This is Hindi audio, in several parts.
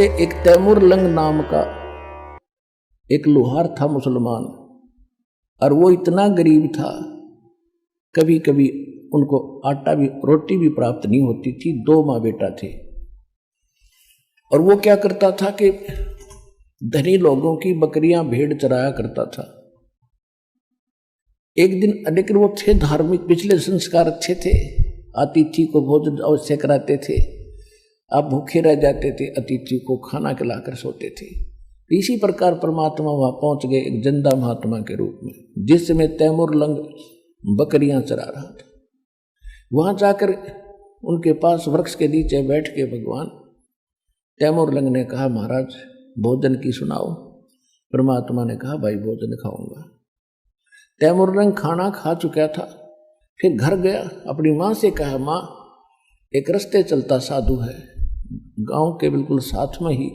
से एक तैमूर लंग नाम का एक लोहार था मुसलमान, और वो इतना गरीब था, कभी कभी उनको आटा भी रोटी भी प्राप्त नहीं होती थी। 2 माँ बेटा थे, और वो क्या करता था कि धनी लोगों की बकरियां भेड़ चराया करता था। एक दिन लेकिन वो थे धार्मिक, पिछले संस्कार अच्छे थे, अतिथि को भोजन अवश्य कराते थे, आप भूखे रह जाते थे, अतिथि को खाना खिलाकर सोते थे। इसी प्रकार परमात्मा वहां पहुंच गए एक जिंदा महात्मा के रूप में, जिसमें तैमूर लंग बकरियां चरा रहा था। वहां जाकर उनके पास वृक्ष के नीचे बैठ के भगवान तैमूर लंग ने कहा, महाराज भोजन की सुनाओ। परमात्मा ने कहा, भाई भोजन खाऊंगा। तैमूर लंग खाना खा चुका था, फिर घर गया, अपनी माँ से कहा, माँ एक रास्ते चलता साधु है, गांव के बिल्कुल साथ में ही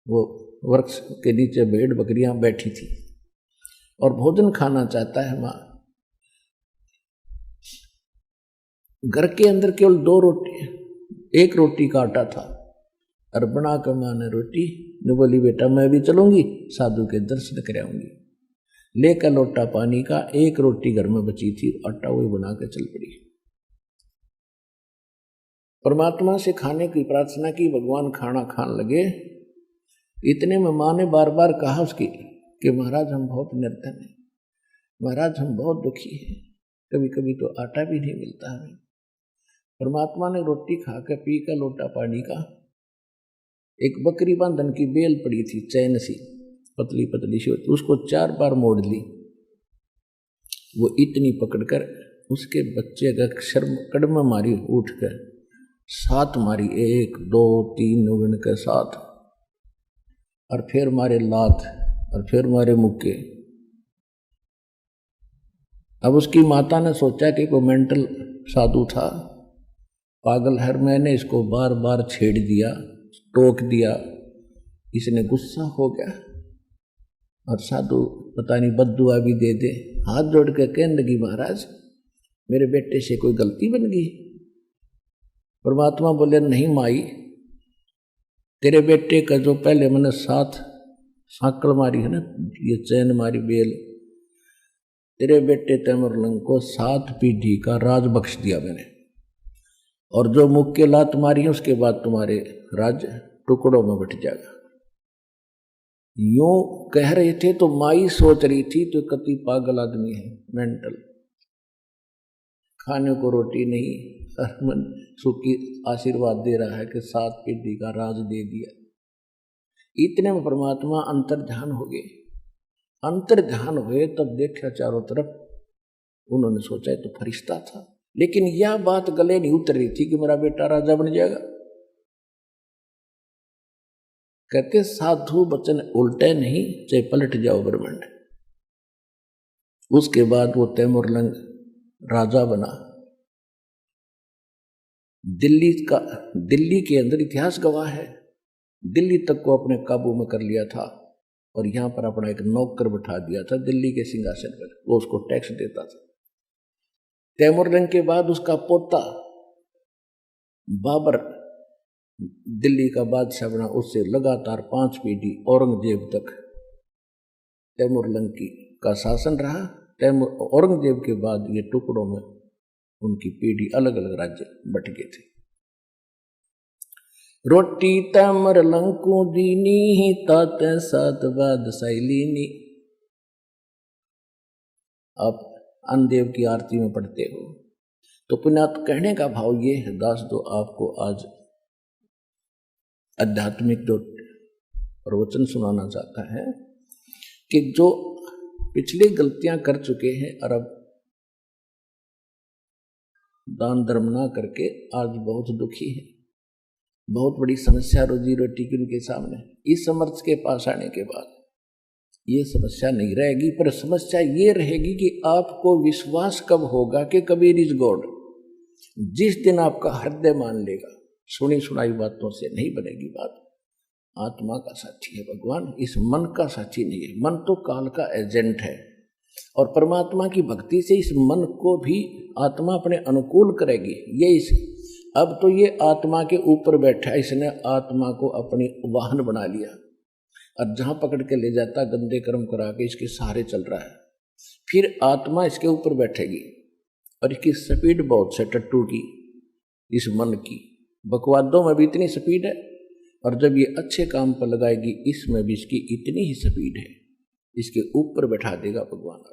वो वृक्ष के नीचे भेड़ बकरियां बैठी थी और भोजन खाना चाहता है। माँ घर के अंदर केवल 2 रोटी, 1 रोटी का आटा था, और बना कर माँ ने रोटी ने बोली, बेटा मैं भी चलूंगी, साधु के दर्शन कर आऊंगी। लेकर लोटा पानी का, 1 रोटी घर में बची थी, आटा वही बना के चल पड़ी। परमात्मा से खाने की प्रार्थना की, भगवान खाना खाने लगे। इतने में माँ ने बार बार कहा उसकी कि महाराज हम बहुत निर्धन हैं, महाराज हम बहुत दुखी हैं, कभी कभी तो आटा भी नहीं मिलता हमें। परमात्मा ने रोटी खाकर पी कर लोटा पानी का, एक बकरी बांधन की बेल पड़ी थी, चैन सी पतली पतली सी होती, उसको 4 बार मोड़ ली। वो इतनी पकड़कर उसके बच्चे का शर्म कड़म मारी, उठकर 7 मारी, 1 2 3 गिन कर 7, और फिर मारे लात, और फिर मारे मुक्के। अब उसकी माता ने सोचा कि कोई मेंटल साधु था, पागल है, मैंने इसको बार बार छेड़ दिया, टोक दिया, इसने गुस्सा हो गया, और साधु पता नहीं बद्दुआ भी दे दे। हाथ जोड़ के कहने लगी, महाराज मेरे बेटे से कोई गलती बन गई। परमात्मा बोले, नहीं माई, तेरे बेटे का जो पहले मैंने 7 सांकल मारी है ना, ये चैन मारी बेल, तेरे बेटे तैमूर लंग को 7 पीढ़ी का राज बख्श दिया मैंने, और जो मुक्के लात मारी है उसके बाद तुम्हारे राज टुकड़ों में बट जाएगा। यूं कह रहे थे तो माई सोच रही थी तो कति पागल आदमी है, मेंटल, खाने को रोटी नहीं, मन सुखी आशीर्वाद दे रहा है कि 7 पीढ़ी का राज दे दिया। इतने में परमात्मा अंतर ध्यान हो गए। अंतर ध्यान हुए तब देखा चारों तरफ, उन्होंने सोचा तो फरिश्ता था, लेकिन यह बात गले नहीं उतर रही थी कि मेरा बेटा राजा बन जाएगा। कहते साधु वचन उल्टे नहीं, चाहे पलट जाओ ब्रह्मांड। उसके बाद वो तैमूर लंग राजा बना। दिल्ली के अंदर इतिहास गवाह है, दिल्ली तक को अपने काबू में कर लिया था, और यहां पर अपना एक नौकर बिठा दिया था दिल्ली के सिंहासन पर, वो उसको टैक्स देता था। तैमूर लंग के बाद उसका पोता बाबर दिल्ली का बादशाह बना, उससे लगातार 5 पीढ़ी औरंगजेब तक तैमूर लंग का शासन रहा। औरंगजेब के बाद ये टुकड़ों में उनकी पीढ़ी अलग अलग राज्य बट गए थे। रोटी तैमूर लंग को दीनी, ताते 7 बादशाही लीनी। आप अन्नदेव की आरती में पढ़ते हो तो पुण्यात कहने का भाव ये है, दास दो आपको आज आध्यात्मिक जो प्रवचन सुनाना चाहता है कि जो पिछली गलतियां कर चुके हैं और अब दान धर्म ना करके आज बहुत दुखी है, बहुत बड़ी समस्या रोजी रोटी की उनके सामने, इस समर्थ के पास आने के बाद ये समस्या नहीं रहेगी, पर समस्या ये रहेगी कि आपको विश्वास कब होगा कि कबीर इज गॉड। जिस दिन आपका हृदय मान लेगा, सुनी सुनाई बातों से नहीं बनेगी बात। आत्मा का साथी है भगवान, इस मन का साथी नहीं है। मन तो काल का एजेंट है, और परमात्मा की भक्ति से इस मन को भी आत्मा अपने अनुकूल करेगी। ये इस अब तो ये आत्मा के ऊपर बैठा है, इसने आत्मा को अपनी वाहन बना लिया और जहां पकड़ के ले जाता गंदे कर्म करा के इसके सहारे चल रहा है। फिर आत्मा इसके ऊपर बैठेगी और इसकी स्पीड बहुत से टट्टू की, इस मन की बकवादों में भी इतनी स्पीड है, और जब ये अच्छे काम पर लगाएगी इसमें भी इसकी इतनी ही स्पीड है, इसके ऊपर बैठा देगा भगवान।